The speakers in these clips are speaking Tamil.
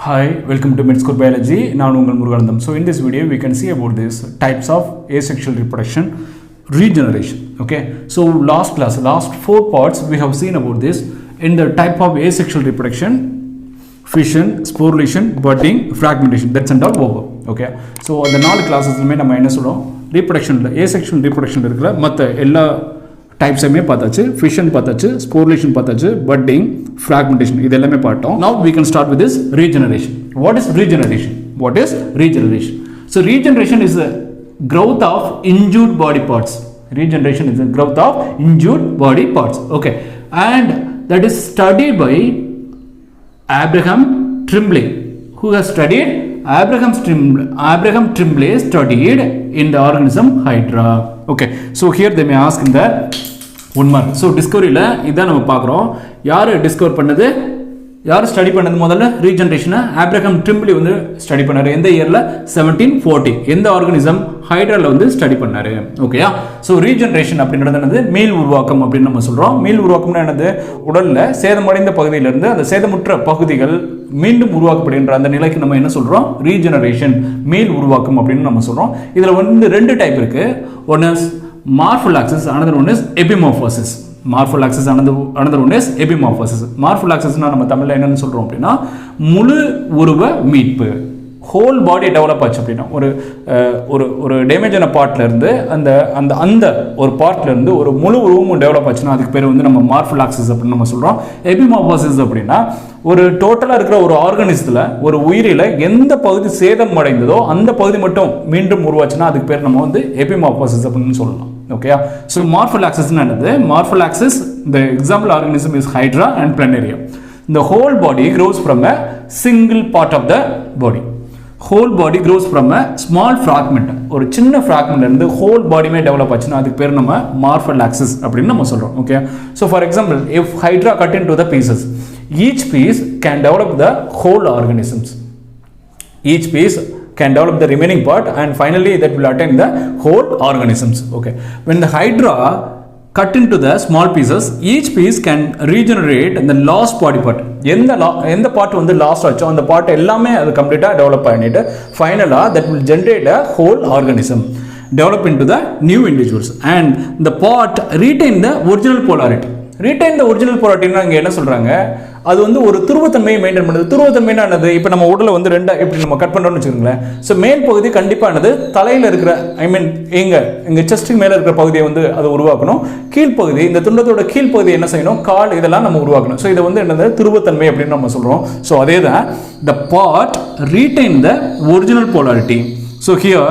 Hi, welcome to Medscore Biology. நான் உங்கள் Muruganandam. So in this video we can see about this types of asexual reproduction, regeneration. Okay. So last 4 parts we have seen about this in the type of asexual reproduction, fission, sporulation, budding, fragmentation. That's and all over. Okay. So the 4 classes நம்ம என்ன சொல்றோம்? Reproduction, asexual reproduction இருக்கிற மற்ற எல்லா types பார்த்தாச்சு, fission பார்த்தாச்சு, sporulation பார்த்தாச்சு, budding, fragmentation இது எல்லாமே பார்த்தோம். Now we can start with this regeneration. What is regeneration? So regeneration is the growth of injured body parts. Regeneration is the growth of injured body parts. Okay. And that is studied by Abraham Tremblay. Who has studied? Abraham Tremblay studied in the organism Hydra. Okay. So here they may ask in the 1 mark. So டிஸ்கவரியில் இதான் நம்ம பார்க்குறோம். யார் டிஸ்கவர் பண்ணது, யார் ஸ்டடி பண்ணது? முதல்ல ரீஜெனரேஷனை ஆப்ரஹாம் ட்ரிம்பிளி வந்து ஸ்டடி பண்ணார். எந்த இயரில்? 1740. எந்த ஆர்கனிசம்? ஹைட்ராவில் வந்து ஸ்டடி பண்ணார். ஓகேயா? ஸோ ரீஜெனரேஷன் அப்படின்றது என்னது? மீள் உருவாக்கம் அப்படின்னு நம்ம சொல்கிறோம். மீள் உருவாக்கம்னா என்னது? உடலில் சேதமடைந்த பகுதியிலிருந்து அந்த சேதமுற்ற பகுதிகள் மீண்டும் உருவாக்கப்படுகின்ற அந்த நிலைக்கு நம்ம என்ன சொல்கிறோம்? ரீஜெனரேஷன், மீள் உருவாக்கம் அப்படின்னு நம்ம சொல்கிறோம். இதில் வந்து 2 டைப் இருக்குது. One is morphollaxis, another one is epimorphosis. Morphollaxis, another one is epimorphosis. Morphollaxis னா நம்ம தமிழ்ல என்னன்னு சொல்றோம் அப்படின்னா முழு உருவ மீட்பு. ஹோல் பாடி டெவலப் ஆச்சு அப்படின்னா ஒரு டேமேஜ் ஆன பார்ட்ல இருந்து அந்த ஒரு பார்ட்ல இருந்து ஒரு முழு உருவமும் டெவலப் ஆச்சுன்னா அதுக்கு பேர் வந்து நம்ம மார்ஃபோலாக்சிஸ் அப்படின்னு நம்ம சொல்றோம். எபிமார்போசிஸ் அப்படின்னா ஒரு டோட்டலா இருக்கிற ஒரு ஆர்கனிசத்துல ஒரு உயிரில எந்த பகுதி சேதம் அடைந்ததோ அந்த பகுதி மட்டும் மீண்டும் உருவாச்சுன்னா அதுக்கு பேர் நம்ம வந்து எபிமார்போசிஸ் அப்படின்னு சொல்லலாம். Okay, so morphollaxis is another. Morphollaxis, the example organism is Hydra and Planaria. The whole body grows from a single part of the body. Whole body grows from a small fragment. ஒரு சின்ன fragment இருந்து whole body மே develop ஆச்சுன்னா அதுக்கு பேர் நம்ம morphollaxis அப்படின்னு நம்ம சொல்றோம். Okay, so for example, if Hydra cut into the pieces, each piece can develop the whole organisms. Each piece can develop the remaining part and finally that will attain the whole organisms. Okay, when the Hydra cut into the small pieces, each piece can regenerate the lost body part. எந்த part வந்து லாஸ்ட் ஆச்சோ அந்த பார்ட் எல்லாமே அது கம்ப்ளீட்டா டெவலப் பண்ணிட்டு ஃபைனலா that will generate a whole organism, develop into the new individuals, and the part retain the original polarity. Retain the original polarity னா இங்க என்ன சொல்றாங்க? அது வந்து ஒரு துருவத்தன்மையை மெயின்டைன் பண்ணுது. துருவத்தன்மைனா என்னது? இப்போ நம்ம உடலை வந்து ரெண்டா இப்படி நம்ம கட் பண்றோம்னு வச்சுக்கோங்களேன். ஸோ மேல் பகுதி கண்டிப்பானது தலையில் இருக்கிற எங்க செஸ்ட்டுக்கு மேலே இருக்கிற பகுதியை வந்து அதை உருவாக்கணும். கீழ்ப்பகுதி, இந்த துண்டத்தோட கீழ்ப்பகுதி என்ன செய்யணும்? கால், இதெல்லாம் நம்ம உருவாக்கணும். ஸோ இதை வந்து என்னது? துருவத்தன்மை அப்படின்னு நம்ம சொல்றோம். ஸோ அதே தான் the part retain the original polarity. So here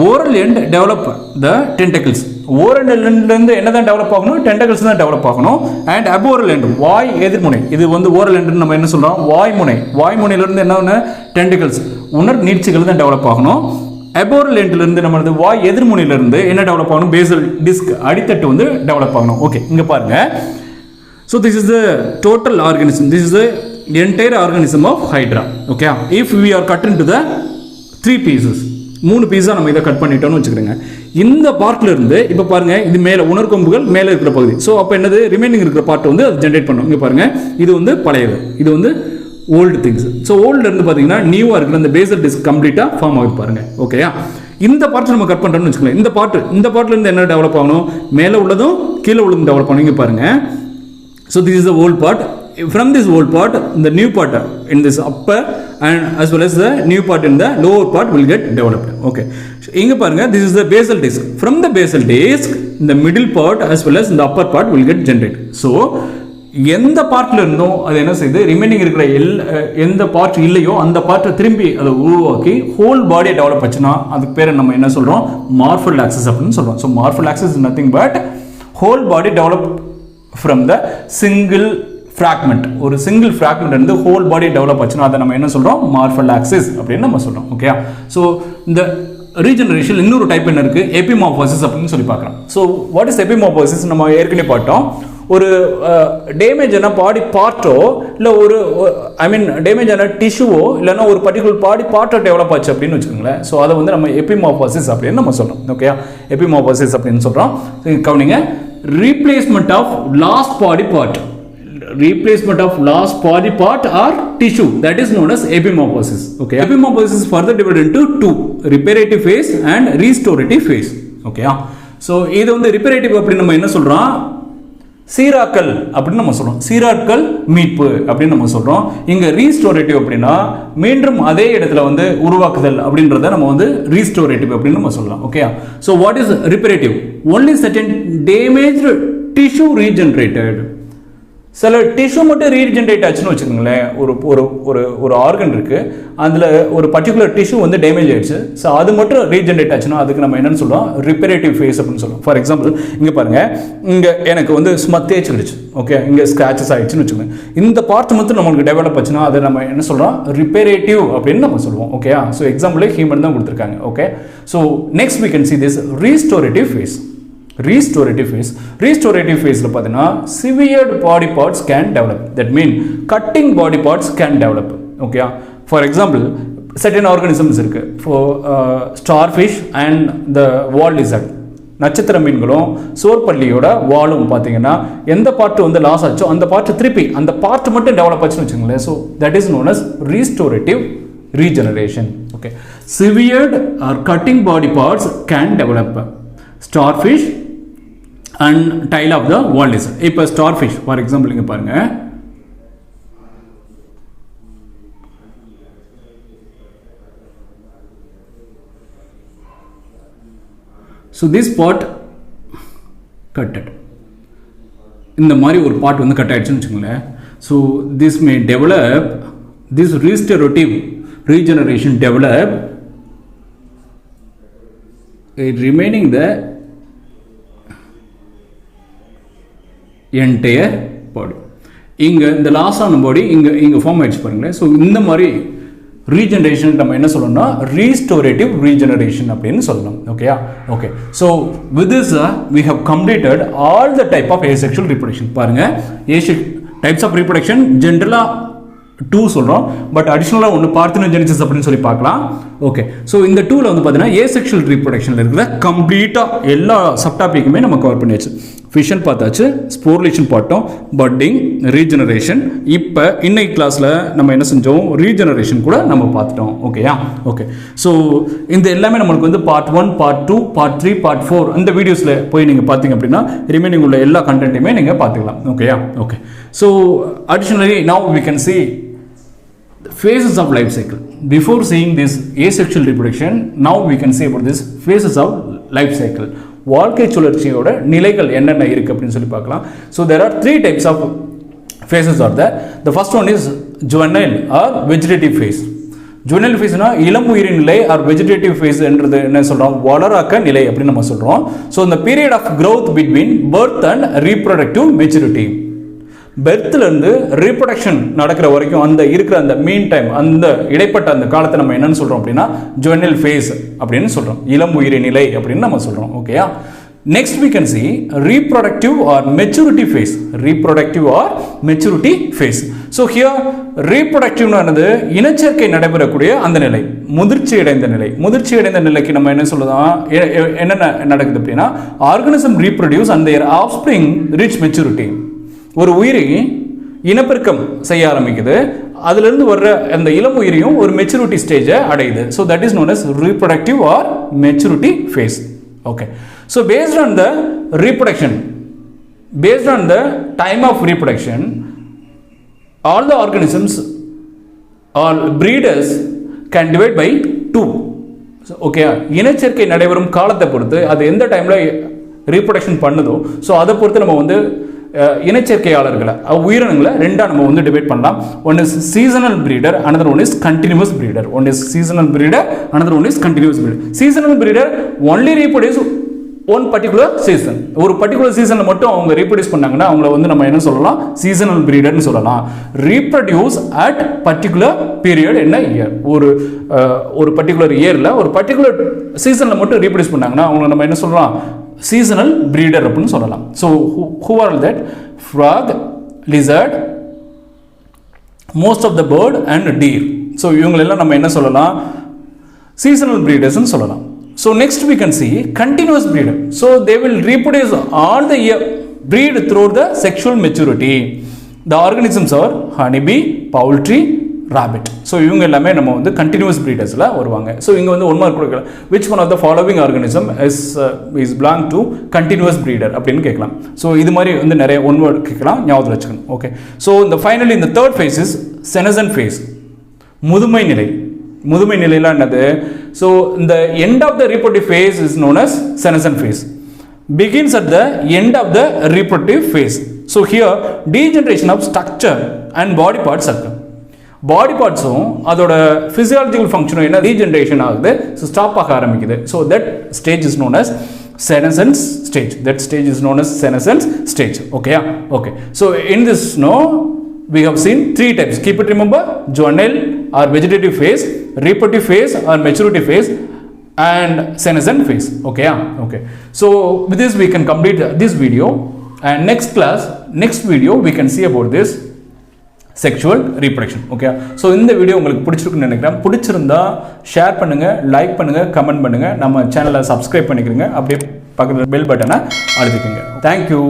oral end develop the tentacles. oral end இருந்து என்னதான் டெவலப் ஆகணும்? tentacles தான் டெவலப் ஆகணும். and aboral end, வாய் எதிர்முனை, இது வந்து oral end நம்ம என்ன சொல்றோம்? வாய்முனையில இருந்து என்ன? tentacles, உணர் நீட்சிகள் தான் டெவலப் ஆகணும். aboral end இருந்து நம்ம வாய் எதிர்முனையில இருந்து என்ன டெவலப் ஆகணும்? basal disc, அடித்தட்டு வந்து டெவலப் ஆகணும். ஓகே, இங்க பாருங்க. So this is the total organism. This is the entire organism of Hydra. Okay, if we are cut into the 3 pieces, 3 பீஸா நம்ம இதை கட் பண்ணிட்டோம்னு வச்சுக்கிறோங்க. இந்த பார்ட்ல இருந்து இப்போ பாருங்க, இது மேலே உணர்கொம்புகள் மேலே இருக்கிற பகுதி. ஸோ அப்போ என்னது? ரிமைனிங் இருக்கிற பார்ட் வந்து அது ஜென்ரேட் பண்ணும். இங்கே பாருங்க, இது வந்து பழையது, இது வந்து ஓல்டு திங்ஸ். ஸோ ஓல்டு இருந்து பார்த்தீங்கன்னா நியூவாக இருக்கிற இந்த பேசல் டிஸ்க் கம்ப்ளீட்டாக ஃபார்ம் ஆகுது பாருங்க. ஓகேயா? இந்த பார்ட் நம்ம கட் பண்ணுறோம்னு வச்சுக்கலாம். இந்த பார்ட்ல இருந்து என்ன டெவலப் ஆகணும்? மேலே உள்ளதும் கீழே உள்ளதும் டெவலப் ஆகணும். இங்கே பாருங்க. So this is the old part. From this old part, the new part in this upper and as well as the new part in the lower part will get developed. Okay, inga parunga, this is the basal disc. From the basal disc, the middle part as well as the upper part will get generated. So எந்த பார்ட்ல இருந்தோ அது என்ன செய்யுது? ரிமைனிங் இருக்கிற எந்த பார்ட் இல்லையோ அந்த பார்ட்டை திரும்பி அதை உருவாக்கி ஹோல் பாடியை டெவலப் ஆச்சுன்னா அதுக்கு பேர் நம்ம என்ன சொல்றோம்? மார்ஃபோலாக்சிஸ் அப்படின்னு சொல்றோம். So morphallaxis is nothing but whole body develop from the single fragment. ஒரு சிங்கிள் ஃப்ராக்மெண்ட் இருந்து ஹோல் பாடி டெவலப் ஆச்சுன்னா அதை நம்ம என்ன சொல்றோம்? மார்ஃபோலாக்சிஸ் அப்படின்னு நம்ம சொல்றோம். ஓகே, ஸோ இந்த ரீஜெனரேஷன் இன்னொரு டைப் என்ன இருக்கு? எபிமார்போசிஸ் அப்படின்னு சொல்லி பார்க்கலாம். So what is epimorphosis? நம்ம ஏற்கனவே பார்த்தோம். ஒரு டேமேஜ் ஆன பாடி பார்ட்டோ இல்லை ஒரு டேமேஜ் ஆன டிஷ்யூவோ இல்லைன்னா ஒரு பர்டிகுலர் பாடி பார்ட்டோ டெவலப் ஆச்சு அப்படின்னு வச்சுக்கோங்களேன். ஸோ அதை வந்து நம்ம எபிமார்போசிஸ் அப்படின்னு நம்ம சொல்றோம். ஓகே, எபிமார்போசிஸ் அப்படின்னு சொல்றோம். கவனிங்க, replacement of lost body part. replacement of lost body part or tissue, that is known as epimorphosis. Okay, epimorphosis is further divided into two, reparative phase and restorative phase. Okay, so இது வந்து reparative அப்படி நம்ம என்ன சொல்றோம், சீராக்கல் அப்படின்னு நம்ம சொல்றோம், சீராக்கல் மீட்பு அப்படின்னு நம்ம சொல்றோம். இங்க ரீஸ்டோரேட்டிவ் அப்படின்னா மீண்டும் அதே இடத்துல வந்து உருவாக்குதல் அப்படின்றத நம்ம வந்து ரீஸ்டோரேட்டிவ் அப்படின்னு நம்ம சொல்லலாம். Okay, so what is reparative? Only certain damaged tissue regenerated. சில டிஷ்யூ மட்டும் ரீஜென்ரேட் ஆச்சுன்னு வச்சுக்கோங்களேன். ஒரு ஆர்கன் இருக்குது, அதில் ஒரு பர்டிகுலர் டிஷ்யூ வந்து டேமேஜ் ஆயிடுச்சு. ஸோ அது மட்டும் ரீஜென்ரேட் ஆச்சுன்னா அதுக்கு நம்ம என்னென்னு சொல்லுவோம், ரிப்பரேட்டிவ் ஃபேஸ் அப்படின்னு சொல்லுவோம். ஃபார் எக்ஸாம்பிள் இங்கே பாருங்கள், இங்கே எனக்கு வந்து சும்மா தேய்ச்சிடுச்சு. ஓகே, இங்கே ஸ்க்ராச்சஸ் ஆகிடுச்சுன்னு வச்சுக்கோங்க. இந்த பார்ட் மட்டும் நம்மளுக்கு டெவலப் ஆச்சுன்னா அதை நம்ம என்ன சொல்கிறோம், ரிப்பரேட்டிவ் அப்படின்னு நம்ம சொல்லுவோம். ஓகே, ஸோ எக்ஸாம்பிளே ஹியூமன் தான் கொடுத்துருக்காங்க. Okay, so next we can see this restorative phase. Restorative phase ல பார்த்தீங்கன்னா severed body parts can develop. That mean cutting body parts can develop. Okay, for example certain organisms இருக்கு, for starfish and the wall lizard, நட்சத்திர மீன்களும் சோர்பள்ளியோட வாலும் பார்த்தீங்கன்னா எந்த பார்ட் வந்து லாஸ் ஆச்சோ அந்த பார்ட் திருப்பி அந்த பார்ட் மட்டும் டெவலப் ஆச்சுன்னு வச்சுக்கோங்களேன். So that is known as restorative regeneration. Okay, severed or cutting body parts can develop. Starfish and tail of the wall lizard. இப்போ starfish for example இங்க பாருங்க, so this part cutted, இந்த மாதிரி ஒரு பார்ட் வந்து கட் ஆயிடுச்சுன்னு வச்சுக்கோங்களேன். so this may develop, this restorative regeneration develop remaining the entire பாடி. இங்கே இந்த லாஸ் ஆன பாடி இங்கே ஃபார்ம் ஆயிடுச்சு பாருங்களேன். ஸோ இந்த மாதிரி ரீஜெனரேஷன் நம்ம என்ன சொல்லணும்னா ரீஸ்டோரேட்டிவ் ரீஜெனரேஷன் அப்படின்னு சொல்லலாம். ஓகேயா? Okay, so with this we have completed all the type of asexual reproduction. பாருங்கள், டைப்ஸ் ஆஃப் ரீப்ரொடக்ஷன் ஜென்ரலாக 2 சொல்கிறோம், பட் அடிஷ்னலாக ஒன்று பார்த்தினோஜெனிசிஸ் அப்படின்னு சொல்லி பார்க்கலாம். ஓகே, ஸோ இந்த 2ல் வந்து பார்த்தீங்கன்னா ஏசெக்ஷுவல் ரீப்ரொடக்ஷனில் இருக்கிற கம்ப்ளீட்டாக எல்லா சப்டாபிக்குமே நம்ம கவர் பண்ணியாச்சு. ஃபிஷன் பார்த்தாச்சு, ஸ்போர்லேஷன் பார்த்தோம், பட்டிங், ரீஜெனரேஷன். இப்போ இன்னைக்கு கிளாஸில் நம்ம என்ன செஞ்சோம், ரீஜெனரேஷன் கூட நம்ம பார்த்துட்டோம். ஓகேயா? ஓகே, ஸோ இந்த எல்லாமே நம்மளுக்கு வந்து பார்ட் 1, பார்ட் 2, பார்ட் 3, பார்ட் 4 அந்த வீடியோஸில் போய் நீங்கள் பார்த்தீங்க அப்படின்னா ரிமைனிங் உள்ள எல்லா கண்டென்ட்டையுமே நீங்கள் பார்த்துக்கலாம். ஓகேயா? Okay, so additionally now we can see phases of life cycle. Before seeing this asexual reproduction, now we can see about this phases of life cycle. வாழ்க்கை சுழற்சியோட நிலைகள் என்னென்ன இருக்கு அப்படின்னு சொல்லி பார்க்கலாம். So there are 3 types of phases are there. The first one is juvenile or vegetative phase. juvenile phase னா இளம் உயிரின் நிலை or vegetative phase என்றது என்ன சொல்றோம், வளராக்க நிலை அப்படின்னு நம்ம சொல்றோம். So the period of growth between birth and reproductive maturity. பெர்த்லேருந்து ரீப்ரொடக்ஷன் நடக்கிற வரைக்கும் அந்த இருக்கிற அந்த மீன் டைம், அந்த இடைப்பட்ட அந்த காலத்தை நம்ம என்னன்னு சொல்கிறோம் அப்படின்னா ஜுவெனல் ஃபேஸ் அப்படின்னு சொல்கிறோம், இளம் உயிரி நிலை அப்படின்னு நம்ம சொல்கிறோம். ஓகேயா? Next we can see reproductive or maturity phase. reproductive or maturity phase. So here reproductive ஆனது இனச்சேர்க்கை நடைபெறக்கூடிய அந்த நிலை, முதிர்ச்சி அடைந்த நிலை. முதிர்ச்சி அடைந்த நிலைக்கு நம்ம என்ன சொல்லலாம், என்ன நடக்குது அப்படின்னா organism reproduce and their offspring reach maturity. ஒரு உயிரி இனப்பெருக்கம் செய்ய ஆரம்பிக்குது, அதிலிருந்து வர்ற அந்த இளம் உயிரியும் ஒரு மெச்சூரிட்டி ஸ்டேஜை அடையுது. So that is known as reproductive or maturity phase. Okay, so based on the reproduction, based on the time of reproduction, all the organisms or breeders can divide by 2. Okay, இனச்சேர்க்கை நடைபெறும் காலத்தை பொறுத்து அது எந்த டைமில் ரீப்ரொடக்ஷன் பண்ணுதோ ஸோ அதை பொறுத்து நம்ம வந்து இனச்சேர்க்கையாளர்களை உயிரினங்களை ரெண்டாக நம்ம வந்து டிவைட் பண்ணலாம். One is seasonal breeder, another one is continuous breeder. One is seasonal breeder, another one is continuous breeder. Seasonal breeder only reproduce one particular season, ஒரு பர்டிகுலர் சீசனில் மட்டும் அவங்க ரீப்ரொடியூஸ் பண்ணாங்கன்னா அவங்கள வந்து நம்ம என்ன சொல்லலாம், சீசனல் பிரீடர்னு சொல்லலாம். ரீப்ரொடியூஸ் அட் பர்டிகுலர் பீரியட், என்ன இயர், ஒரு பர்டிகுலர் இயரில் ஒரு பர்டிகுலர் சீசனில் மட்டும் ரீப்ரொடியூஸ் பண்ணாங்கன்னா அவங்கள நம்ம என்ன சொல்லலாம், சீசனல் பிரீடர் அப்படின்னு சொல்லலாம். So who are that? Frog, lizard, most of the bird and deer. So இவங்களெல்லாம் நம்ம என்ன சொல்லலாம், சீசனல் பிரீடர்ஸ்னு சொல்லலாம். So next we can see continuous breeder. So they will reproduce all the year, breed through the sexual maturity. The organisms are honeybee, poultry, rabbit. So இவங்க எல்லாமே நம்ம வந்து continuous breedersல வருவாங்க. So இங்க வந்து one mark கொடுக்கலாம். Which one of the following organism is belong to continuous breeder அப்படின்னு கேட்கலாம். So இது மாதிரி வந்து நிறைய one word கேட்கலாம், ஞாபகத்துல வச்சுக்கணும். Okay. So the finally in the third phase is senescent phase. முதுமை நிலை. முதுமை நிலையில என்னது? So the end of the reproductive phase is known as senescent phase. Begins at the end of the reproductive phase. So here degeneration of structure and body parts occur. Body parts அதோட physiological function என்ன degeneration ஆகுது, so stop ஆக ஆரம்பிக்குது. So that stage is known as senescence stage. That stage is known as senescence stage. Okay, okay. So in this we have seen three types. Keep it remember: juvenile or vegetative phase, reproductive phase or maturity phase, and senescent phase. Okay, okay. So with this we can complete this video, and next class, next video we can see about this sexual reproduction. Okay, so இந்த வீடியோ உங்களுக்கு பிடிச்சிருக்குன்னு நினைக்கிறேன். பிடிச்சிருந்தா ஷேர் பண்ணுங்க, லைக் பண்ணுங்க, கமெண்ட் பண்ணுங்க, நம்ம சேனலை சப்ஸ்கிரைப் பண்ணிக்கிறீங்க, அப்படியே பக்கத்துல பெல் பட்டனை அழுத்திக்கங்க. Thank you.